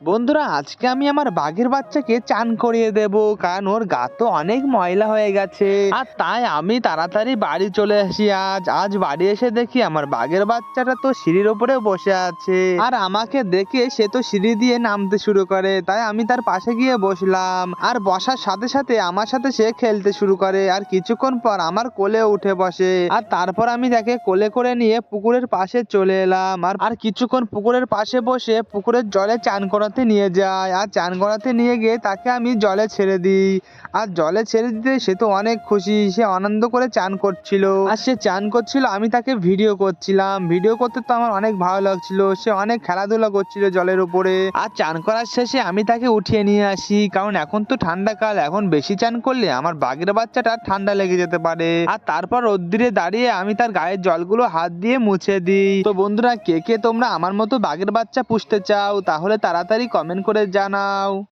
বন্ধুরা, আজকে আমি আমার বাঘের বাচ্চাকে চান করিয়ে দেব, কারণ ওর গা তো অনেক ময়লা হয়ে গেছে। আর তাই আমি তাড়াতাড়ি বাড়ি চলে আসি। আজ বাড়ি এসে দেখি আমার বাঘের বাচ্চাটা তো সিঁড়ির উপরে বসে আছে, আর আমাকে দেখে সে তো সিঁড়ি দিয়ে নামতে শুরু করে। তাই আমি তার পাশে গিয়ে বসলাম, আর বসার সাথে সাথে আমার সাথে সে খেলতে শুরু করে। আর কিছুক্ষণ পর আমার কোলে উঠে বসে, আর তারপর আমি তাকে কোলে করে নিয়ে পুকুরের পাশে চলে এলাম। আর কিছুক্ষণ পুকুরের পাশে বসে পুকুরের জলে চান করাতে নিয়ে যায়। আর চান করাতে নিয়ে গিয়ে তাকে আমি জলে ছেড়ে দিই। আর জলে ছেড়ে দিতে সে তো অনেক খুশি, সে আনন্দ করে চান করছিল। আর সে চান করছিল, আমি তাকে ভিডিও করছিলাম। ভিডিও করতে তো আমার অনেক ভালো লাগছিল। সে অনেক খেলাধুলা করছিল জলের উপরে। আর চান করার শেষে আমি তাকে উঠিয়ে নিয়ে আসি, কারণ এখন তো ঠান্ডাকাল, এখন বেশি চান করলে আমার বাঘের বাচ্চাটা ঠান্ডা লেগে যেতে পারে। আর তারপর রোদ্দুরে দাঁড়িয়ে আমি তার গায়ের জলগুলো হাত দিয়ে মুছে দিই। তো বন্ধুরা, কে কে তোমরা আমার মতো বাঘের বাচ্চা পুষতে চাও, তাহলে তাড়াতাড়ি কমেন্ট করে জানাও।